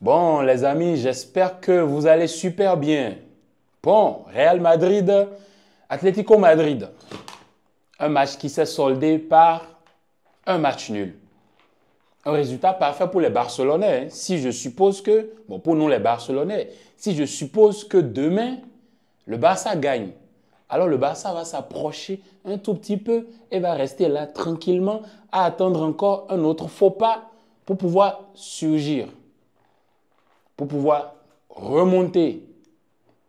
Bon, les amis, j'espère que vous allez super bien. Bon, Real Madrid, Atlético Madrid. Un match qui s'est soldé par un match nul. Un résultat parfait pour les Barcelonais. Si je suppose que, bon, pour nous les Barcelonais, si je suppose que demain, le Barça gagne, alors le Barça va s'approcher un tout petit peu et va rester là tranquillement à attendre encore un autre faux pas pour pouvoir surgir, pour pouvoir remonter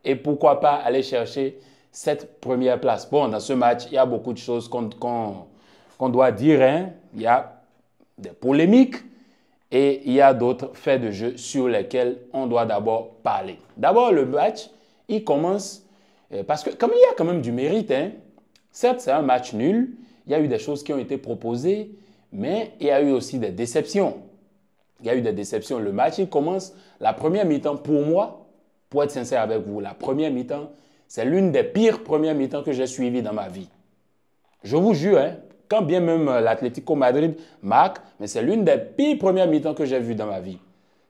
et pourquoi pas aller chercher cette première place. Bon, dans ce match, il y a beaucoup de choses qu'on doit dire, hein. Il y a des polémiques et il y a d'autres faits de jeu sur lesquels on doit d'abord parler. D'abord, le match, il commence parce que comme il y a quand même du mérite, hein. Certes, c'est un match nul, il y a eu des choses qui ont été proposées, mais il y a eu aussi des déceptions. Il y a eu des déceptions. Le match, il commence, la première mi-temps, pour moi, pour être sincère avec vous, la première mi-temps, c'est l'une des pires premières mi-temps que j'ai suivies dans ma vie. Je vous jure, hein, quand bien même l'Atlético Madrid marque, mais c'est l'une des pires premières mi-temps que j'ai vues dans ma vie.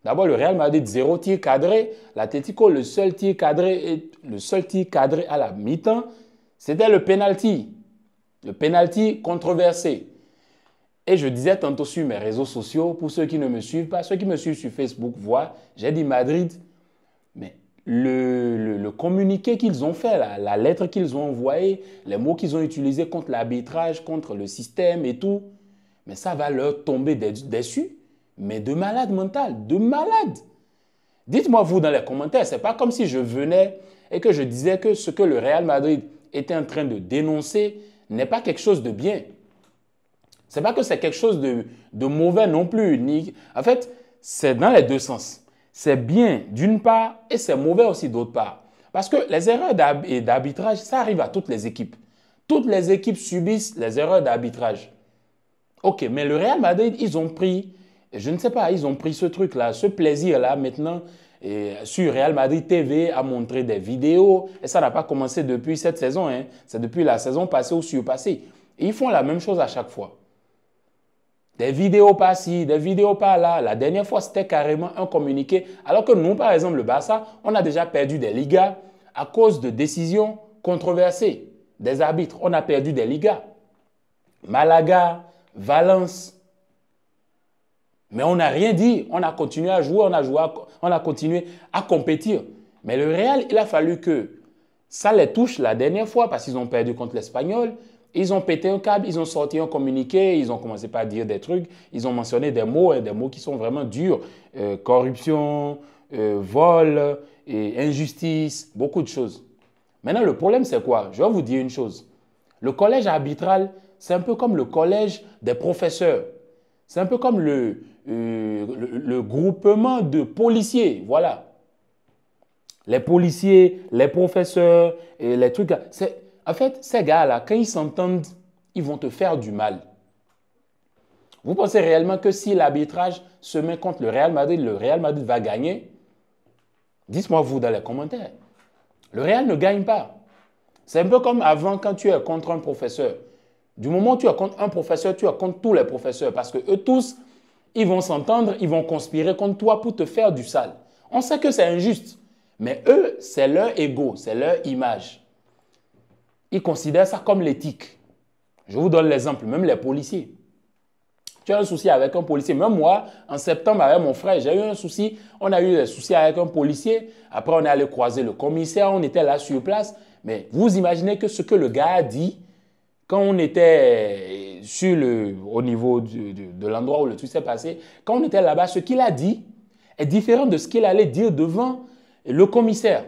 D'abord, le Real Madrid, 0 tir cadré. L'Atlético, le seul tir cadré à la mi-temps, c'était le penalty. Le penalty controversé. Et je disais tantôt sur mes réseaux sociaux, pour ceux qui ne me suivent pas, ceux qui me suivent sur Facebook voient, j'ai dit Madrid, mais le communiqué qu'ils ont fait, la lettre qu'ils ont envoyée, les mots qu'ils ont utilisés contre l'arbitrage, contre le système et tout, mais ça va leur tomber dessus, mais de malade mental, de malade. Dites-moi vous dans les commentaires, c'est pas comme si je venais et que je disais que ce que le Real Madrid était en train de dénoncer n'est pas quelque chose de bien. C'est pas que c'est quelque chose de mauvais non plus. En fait, c'est dans les deux sens. C'est bien d'une part et c'est mauvais aussi d'autre part. Parce que les erreurs d'arbitrage, ça arrive à toutes les équipes. Toutes les équipes subissent les erreurs d'arbitrage. Ok, mais le Real Madrid, ils ont pris, je ne sais pas, ils ont pris ce truc-là, ce plaisir-là maintenant sur Real Madrid TV à montrer des vidéos. Et ça n'a pas commencé depuis cette saison, hein. C'est depuis la saison passée ou surpassée. Et ils font la même chose à chaque fois. Des vidéos par-ci, des vidéos par-là. La dernière fois, c'était carrément un communiqué. Alors que nous, par exemple, le Barça, on a déjà perdu des Ligas à cause de décisions controversées des arbitres. On a perdu des Ligas. Malaga, Valence. Mais on n'a rien dit. On a continué à jouer, on a continué à compétir. Mais le Real, il a fallu que ça les touche la dernière fois parce qu'ils ont perdu contre l'Espagnol. Ils ont pété un câble, ils ont sorti un communiqué, ils ont commencé par dire des trucs, ils ont mentionné des mots qui sont vraiment durs. Corruption, vol, injustice, beaucoup de choses. Maintenant, le problème, c'est quoi? Je vais vous dire une chose. Le collège arbitral, c'est un peu comme le collège des professeurs. C'est un peu comme le groupement de policiers, voilà. Les policiers, les professeurs, et les trucs. En fait, ces gars-là, quand ils s'entendent, ils vont te faire du mal. Vous pensez réellement que si l'arbitrage se met contre le Real Madrid va gagner? Dites-moi vous dans les commentaires. Le Real ne gagne pas. C'est un peu comme avant quand tu es contre un professeur. Du moment où tu es contre un professeur, tu es contre tous les professeurs parce que eux tous, ils vont s'entendre, ils vont conspirer contre toi pour te faire du sale. On sait que c'est injuste, mais eux, c'est leur ego, c'est leur image. Ils considèrent ça comme l'éthique. Je vous donne l'exemple, même les policiers. Tu as un souci avec un policier. Même moi, en septembre, avec mon frère, j'ai eu un souci. On a eu des soucis avec un policier. Après, on est allé croiser le commissaire. On était là sur place. Mais vous imaginez que ce que le gars a dit, quand on était au niveau de l'endroit où le truc s'est passé, quand on était là-bas, ce qu'il a dit est différent de ce qu'il allait dire devant le commissaire.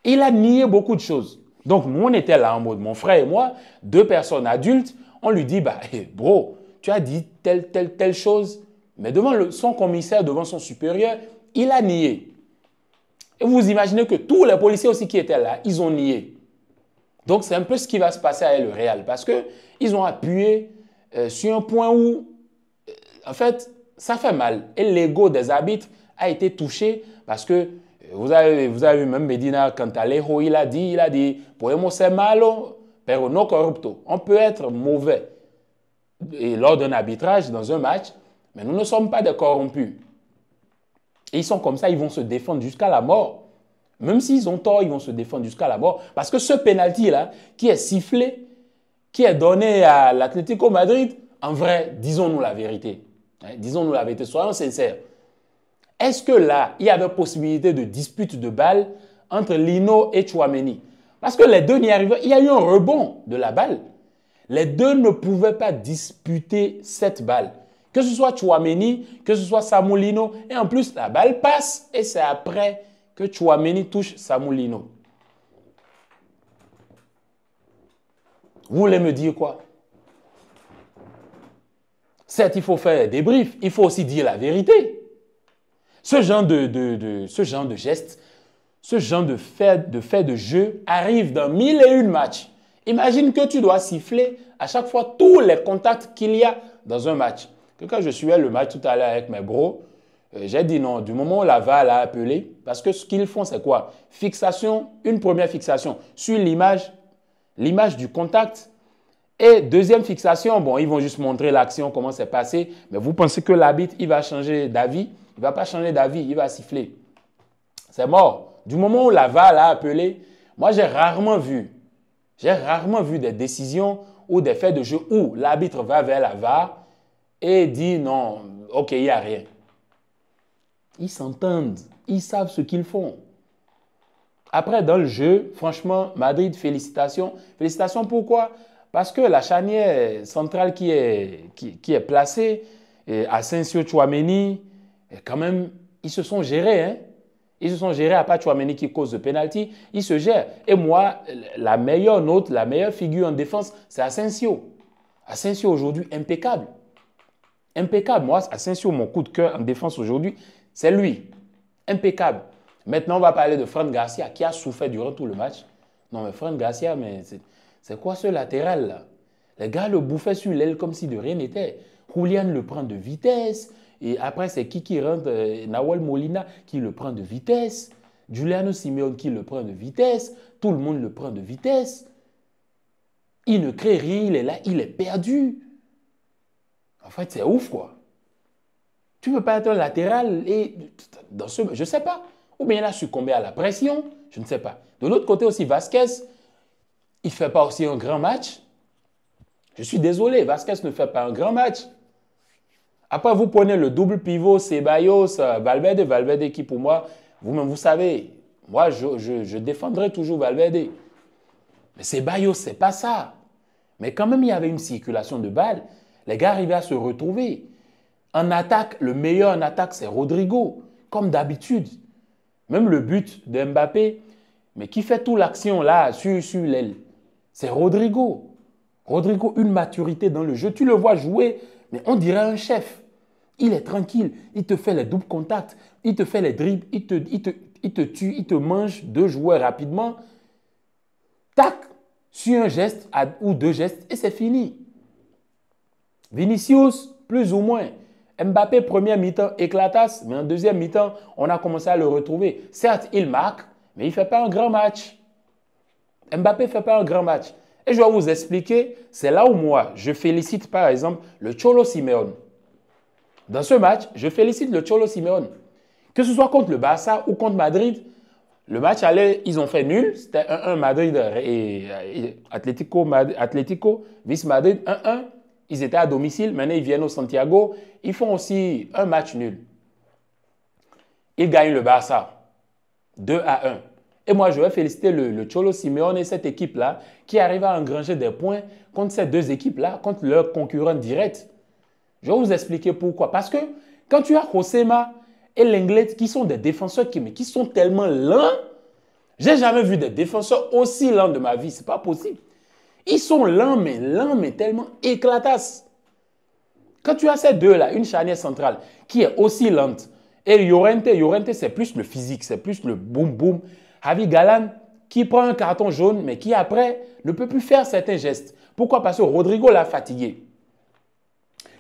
Il a nié beaucoup de choses. Donc, nous, on était là en mode, mon frère et moi, deux personnes adultes, on lui dit, bah, hey, bro, tu as dit telle chose. Mais devant son commissaire, devant son supérieur, il a nié. Et vous imaginez que tous les policiers aussi qui étaient là, ils ont nié. Donc, c'est un peu ce qui va se passer avec le Real. Parce qu'ils ont appuyé sur un point où, en fait, ça fait mal. Et l'ego des arbitres a été touché parce que vous avez vu même Medina Cantalejo, il a dit, podemos ser malo, pero no corrupto. On peut être mauvais et lors d'un arbitrage, dans un match, mais nous ne sommes pas des corrompus. Et ils sont comme ça, ils vont se défendre jusqu'à la mort. Même s'ils ont tort, ils vont se défendre jusqu'à la mort. Parce que ce penalty-là, qui est sifflé, qui est donné à l'Atlético Madrid, en vrai, disons-nous la vérité. Disons-nous la vérité, soyons sincères. Est-ce que là, il y avait possibilité de dispute de balle entre Lino et Tchouaméni? Parce que les deux n'y arrivaient. Il y a eu un rebond de la balle. Les deux ne pouvaient pas disputer cette balle. Que ce soit Tchouaméni, que ce soit Samu Lino. Et en plus, la balle passe et c'est après que Tchouaméni touche Samu Lino. Vous voulez me dire quoi? Certes, il faut faire des débriefs. Il faut aussi dire la vérité. Ce genre de gestes, ce genre de fait de jeu arrive dans 1001 matchs. Imagine que tu dois siffler à chaque fois tous les contacts qu'il y a dans un match. Quand je suivais le match tout à l'heure avec mes bros, j'ai dit non, du moment où la VAR l'a appelé, parce que ce qu'ils font, c'est quoi? Fixation, une première fixation sur l'image du contact. Et deuxième fixation, bon, ils vont juste montrer l'action, comment c'est passé. Mais vous pensez que l'arbitre, il va changer d'avis? Il ne va pas changer d'avis, il va siffler. C'est mort. Du moment où la VAR l'a appelé, moi, j'ai rarement vu des décisions ou des faits de jeu où l'arbitre va vers la VAR et dit non, ok, il n'y a rien. Ils s'entendent, ils savent ce qu'ils font. Après, dans le jeu, franchement, Madrid, félicitations. Félicitations pourquoi? Parce que la charnière centrale qui est placée, Asensio, Tchouaméni, quand même, ils se sont gérés. Hein? Ils se sont gérés, à part Tchouaméni qui cause de pénalty, ils se gèrent. Et moi, la meilleure note, la meilleure figure en défense, c'est Asensio. Asensio aujourd'hui, impeccable. Impeccable. Moi, Asensio, mon coup de cœur en défense aujourd'hui, c'est lui. Impeccable. Maintenant, on va parler de Fran Garcia qui a souffert durant tout le match. Non, mais Fran Garcia, mais c'est quoi ce latéral là? Les gars le bouffaient sur l'aile comme si de rien n'était. Julian le prend de vitesse. Et après, c'est qui rentre? Nahuel Molina qui le prend de vitesse. Giuliano Simeone qui le prend de vitesse. Tout le monde le prend de vitesse. Il ne crée rien, il est là, il est perdu. En fait, c'est ouf quoi. Tu ne peux pas être un latéral et dans ce... Je ne sais pas. Ou bien il a succombé à la pression. Je ne sais pas. De l'autre côté aussi, Vasquez, il ne fait pas aussi un grand match. Je suis désolé, Vasquez ne fait pas un grand match. Après, vous prenez le double pivot, Ceballos, Valverde qui pour moi, vous-même vous savez, moi je défendrai toujours Valverde. Mais Ceballos, ce n'est pas ça. Mais quand même, il y avait une circulation de balles. Les gars arrivaient à se retrouver. En attaque, le meilleur en attaque, c'est Rodrigo, comme d'habitude. Même le but de Mbappé, mais qui fait toute l'action là, sur l'aile, c'est Rodrigo. Rodrigo, une maturité dans le jeu. Tu le vois jouer, mais on dirait un chef. Il est tranquille, il te fait les doubles contacts, il te fait les dribbles, il te tue, il te mange deux joueurs rapidement. Tac, sur un geste ou deux gestes et c'est fini. Vinicius, plus ou moins. Mbappé, première mi-temps, éclatasse, mais en deuxième mi-temps, on a commencé à le retrouver. Certes, il marque, mais il ne fait pas un grand match. Mbappé ne fait pas un grand match. Et je vais vous expliquer, c'est là où moi, je félicite par exemple le Cholo Simeone. Dans ce match, je félicite le Cholo Simeone. Que ce soit contre le Barça ou contre Madrid, le match allait, ils ont fait nul. C'était 1-1 Madrid et Atlético, vice Madrid, 1-1. Ils étaient à domicile, maintenant ils viennent au Santiago. Ils font aussi un match nul. Ils gagnent le Barça, 2-1. Et moi, je vais féliciter le Cholo Simeone et cette équipe-là qui arrive à engranger des points contre ces deux équipes-là, contre leurs concurrents directs. Je vais vous expliquer pourquoi. Parce que quand tu as Josema et Lenglet qui sont des défenseurs qui sont tellement lents, j'ai jamais vu des défenseurs aussi lents de ma vie. Ce n'est pas possible. Ils sont lents, mais tellement éclatasses. Quand tu as ces deux-là, une charnière centrale qui est aussi lente, et Llorente c'est plus le physique, c'est plus le boum-boum. Javi Galán qui prend un carton jaune, mais qui après ne peut plus faire certains gestes. Pourquoi? Parce que Rodrigo l'a fatigué.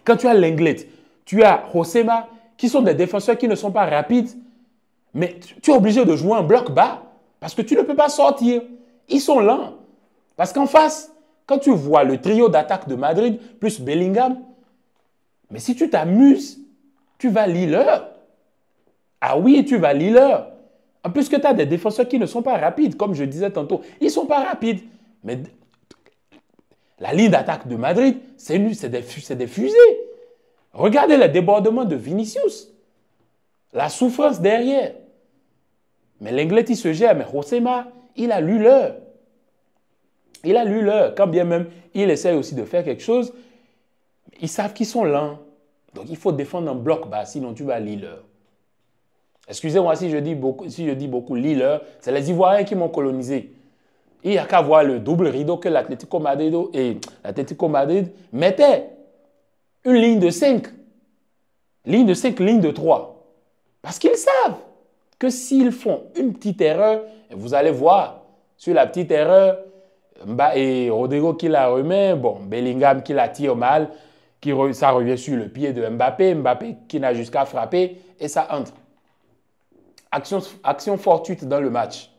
Quand tu as Lenglet, tu as Josema, qui sont des défenseurs qui ne sont pas rapides, mais tu es obligé de jouer en bloc bas parce que tu ne peux pas sortir. Ils sont lents. Parce qu'en face, quand tu vois le trio d'attaque de Madrid plus Bellingham, mais si tu t'amuses, tu vas lire l'heure. Ah oui, tu vas Lille. En plus que tu as des défenseurs qui ne sont pas rapides, comme je disais tantôt. Ils ne sont pas rapides. Mais la ligne d'attaque de Madrid, c'est des fusées. Regardez le débordement de Vinicius. La souffrance derrière. Mais l'Anglais, il se gère. Mais Josema, il a lu l'heure. Il a lu l'heure. Quand bien même, il essaye aussi de faire quelque chose. Ils savent qu'ils sont lents. Donc, il faut défendre en bloc bas, sinon tu vas lire l'heure. Excusez-moi si je dis beaucoup Lille, c'est les Ivoiriens qui m'ont colonisé. Il n'y a qu'à voir le double rideau que l'Atlético Madrid mettait. Une ligne de 5. Ligne de 5, ligne de 3. Parce qu'ils savent que s'ils font une petite erreur, vous allez voir, sur la petite erreur, et Rodrigo qui la remet, bon, Bellingham qui la tire mal, ça revient sur le pied de Mbappé, Mbappé qui n'a jusqu'à frapper, et ça entre. Action fortuite dans le match.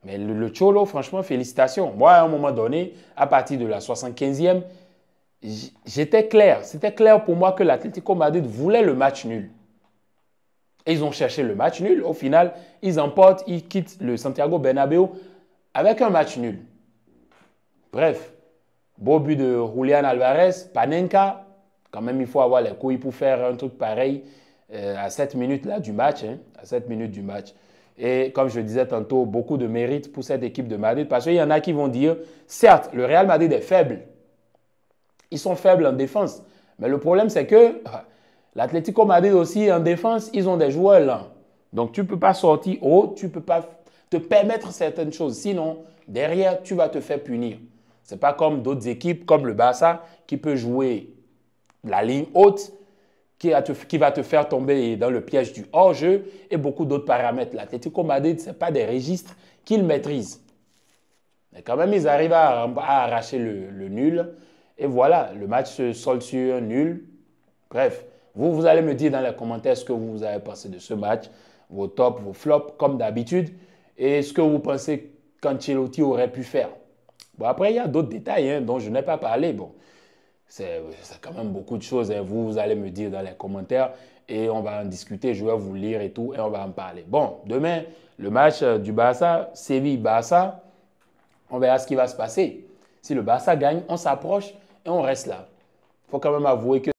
Mais le Cholo, franchement, félicitations. Moi, à un moment donné, à partir de la 75e, j'étais clair. C'était clair pour moi que l'Atlético Madrid voulait le match nul. Et ils ont cherché le match nul. Au final, ils emportent, ils quittent le Santiago Bernabéu avec un match nul. Bref, beau but de Julián Alvarez, Panenka. Quand même, il faut avoir les couilles pour faire un truc pareil. À 7 minutes là, du match. À 7 minutes du match. Et comme je disais tantôt, beaucoup de mérite pour cette équipe de Madrid. Parce qu'il y en a qui vont dire, certes, le Real Madrid est faible. Ils sont faibles en défense. Mais le problème, c'est que l'Atlético Madrid aussi, en défense, ils ont des joueurs lents. Donc, tu ne peux pas sortir haut, tu ne peux pas te permettre certaines choses. Sinon, derrière, tu vas te faire punir. Ce n'est pas comme d'autres équipes, comme le Barça, qui peut jouer la ligne haute, qui va te faire tomber dans le piège du hors-jeu et beaucoup d'autres paramètres. L'Atlético Madrid, ce n'est pas des registres qu'ils maîtrisent. Mais quand même, ils arrivent à arracher le nul. Et voilà, le match se solde sur un nul. Bref, vous allez me dire dans les commentaires ce que vous avez pensé de ce match, vos tops, vos flops, comme d'habitude, et ce que vous pensez qu'Ancelotti aurait pu faire. Bon, après, il y a d'autres détails dont je n'ai pas parlé. Bon, c'est quand même beaucoup de choses. Vous allez me dire dans les commentaires et on va en discuter. Je vais vous lire et tout et on va en parler. Bon, demain, le match du Barça, Séville-Barça, on verra ce qui va se passer. Si le Barça gagne, on s'approche et on reste là. Il faut quand même avouer que...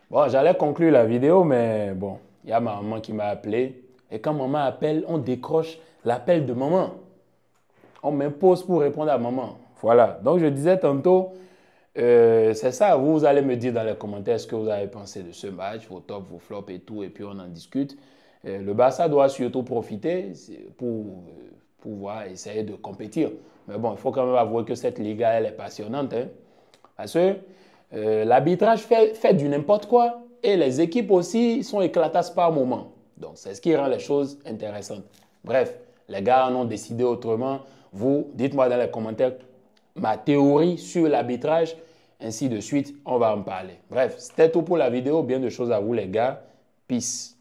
Bon, j'allais conclure la vidéo, mais bon, il y a ma maman qui m'a appelé. Et quand maman appelle, on décroche l'appel de maman. On m'impose pour répondre à maman. Voilà. Donc, je disais tantôt... c'est ça, vous allez me dire dans les commentaires ce que vous avez pensé de ce match, vos tops, vos flops et tout, et puis on en discute. Le Barça doit surtout profiter pour pouvoir essayer de compétir. Mais bon, il faut quand même avouer que cette Liga, elle est passionnante. Parce que l'arbitrage fait du n'importe quoi et les équipes aussi sont éclatasses par moment. Donc, c'est ce qui rend les choses intéressantes. Bref, les gars en ont décidé autrement. Vous, dites-moi dans les commentaires ma théorie sur l'arbitrage, ainsi de suite, on va en parler. Bref, c'était tout pour la vidéo. Bien de choses à vous les gars. Peace.